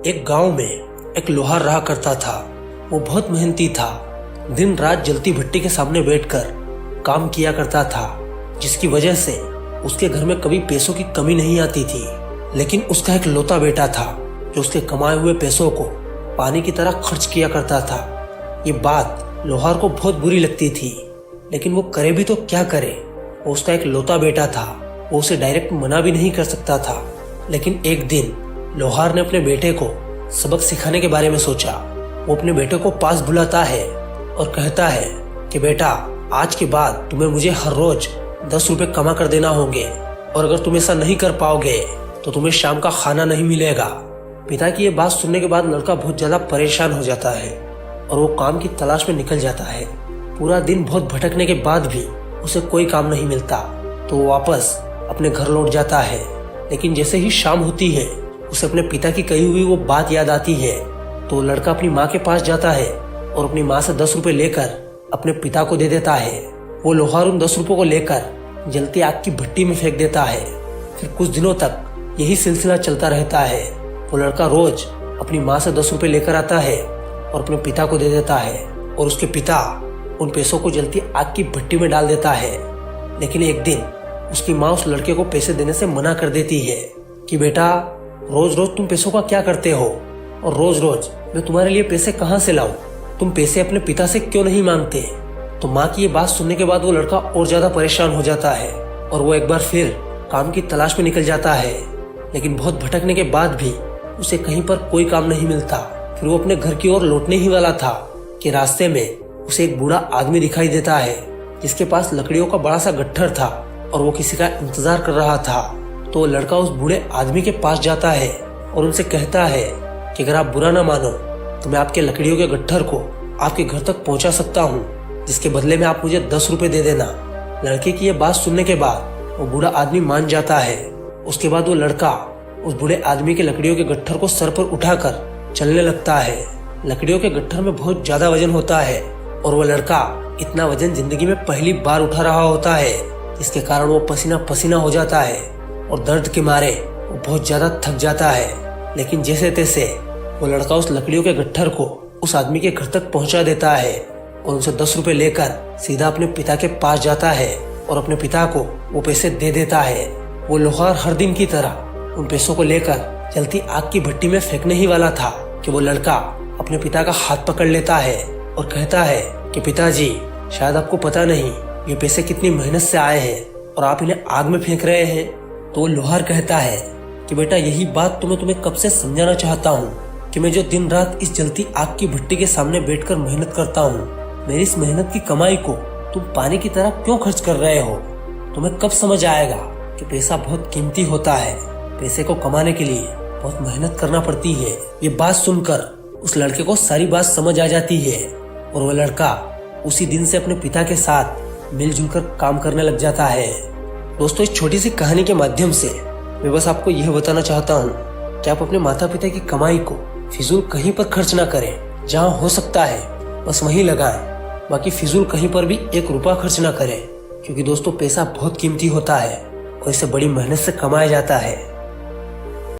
एक गांव में एक लोहार रहा करता था। वो बहुत मेहनती था। दिन रात जलती भट्टी के सामने बैठकर काम किया करता था, जिसकी वजह से उसके घर में कभी पैसों की कमी नहीं आती थी। लेकिन उसका एक लौता बेटा था जो उसके कमाए हुए पैसों को पानी की तरह खर्च किया करता था। ये बात लोहार को बहुत बुरी लगती थी, लेकिन वो करे भी तो क्या करे। वो उसका एक लौता बेटा था, वो उसे डायरेक्ट मना भी नहीं कर सकता था। लेकिन एक दिन लोहार ने अपने बेटे को सबक सिखाने के बारे में सोचा। वो अपने बेटे को पास बुलाता है और कहता है कि बेटा, आज के बाद तुम्हें मुझे हर रोज 10 रुपए कमा कर देना होंगे, और अगर तुम ऐसा नहीं कर पाओगे तो तुम्हें शाम का खाना नहीं मिलेगा। पिता की ये बात सुनने के बाद लड़का बहुत ज्यादा परेशान हो जाता है और वो काम की तलाश में निकल जाता है। पूरा दिन बहुत भटकने के बाद भी उसे कोई काम नहीं मिलता, तो वो वापस अपने घर लौट जाता है। लेकिन जैसे ही शाम होती है, उसे अपने पिता की कही हुई वो बात याद आती है। तो लड़का अपनी माँ के पास जाता है और अपनी माँ से 10 रुपए लेकर अपने पिता को दे देता है। वो लोहार उन 10 रुपयों को लेकर जलती आग की भट्टी में फेंक देता है। फिर कुछ दिनों तक यही सिलसिला चलता रहता है। वो लड़का रोज अपनी माँ से 10 रुपए लेकर आता है और अपने पिता को दे देता है, और उसके पिता उन पैसों को जलती आग की भट्टी में डाल देता है। लेकिन एक दिन उसकी माँ उस लड़के को पैसे देने से मना कर देती है कि बेटा, रोज रोज तुम पैसों का क्या करते हो, और रोज रोज मैं तुम्हारे लिए पैसे कहाँ से लाऊं? तुम पैसे अपने पिता से क्यों नहीं मांगते? तो माँ की ये बात सुनने के बाद वो लड़का और ज्यादा परेशान हो जाता है और वो एक बार फिर काम की तलाश में निकल जाता है। लेकिन बहुत भटकने के बाद भी उसे कहीं पर कोई काम नहीं मिलता। फिर वो अपने घर की ओर लौटने ही वाला था कि रास्ते में उसे एक बूढ़ा आदमी दिखाई देता है, जिसके पास लकड़ियों का बड़ा सा गट्ठर था और वो किसी का इंतजार कर रहा था। तो लड़का उस बूढ़े आदमी के पास जाता है और उनसे कहता है कि अगर आप बुरा ना मानो तो मैं आपके लकड़ियों के गट्ठर को आपके घर तक पहुंचा सकता हूं, जिसके बदले में आप मुझे 10 रुपए दे देना। लड़के की ये बात सुनने के बाद वो बूढ़ा आदमी मान जाता है। उसके बाद वो लड़का उस बूढ़े आदमी के लकड़ियों के गट्ठर को सर पर उठाकर चलने लगता है। लकड़ियों के गट्ठर में बहुत ज्यादा वजन होता है और वो लड़का इतना वजन जिंदगी में पहली बार उठा रहा होता है, जिसके कारण वो पसीना पसीना हो जाता है और दर्द के मारे वो बहुत ज्यादा थक जाता है। लेकिन जैसे तैसे वो लड़का उस लकड़ियों के गट्ठर को उस आदमी के घर तक पहुंचा देता है और उनसे 10 रुपए लेकर सीधा अपने पिता के पास जाता है और अपने पिता को वो पैसे दे देता है। वो लोहार हर दिन की तरह उन पैसों को लेकर जलती आग की भट्टी में फेंकने ही वाला था कि वो लड़का अपने पिता का हाथ पकड़ लेता है और कहता है कि पिताजी, शायद आपको पता नहीं ये पैसे कितनी मेहनत से आए हैं और आप इन्हें आग में फेंक रहे हैं। तो वो लोहार कहता है कि बेटा, यही बात तो मैं तुम्हें कब से समझाना चाहता हूँ कि मैं जो दिन रात इस जलती आग की भट्टी के सामने बैठकर मेहनत करता हूँ, मेरी इस मेहनत की कमाई को तुम पानी की तरह क्यों खर्च कर रहे हो? तुम्हें कब समझ आएगा कि पैसा बहुत कीमती होता है, पैसे को कमाने के लिए बहुत मेहनत करना पड़ती है। ये बात सुनकर उस लड़के को सारी बात समझ आ जाती है और वो लड़का उसी दिन से अपने पिता के साथ मिलजुल कर काम करने लग जाता है। दोस्तों, इस छोटी सी कहानी के माध्यम से मैं बस आपको यह बताना चाहता हूँ कि आप अपने माता पिता की कमाई को फिजूल कहीं पर खर्च ना करें। जहाँ हो सकता है बस वहीं लगाएं, बाकी फिजूल कहीं पर भी 1 रुपया खर्च ना करें, क्योंकि दोस्तों पैसा बहुत कीमती होता है और इसे बड़ी मेहनत से कमाया जाता है।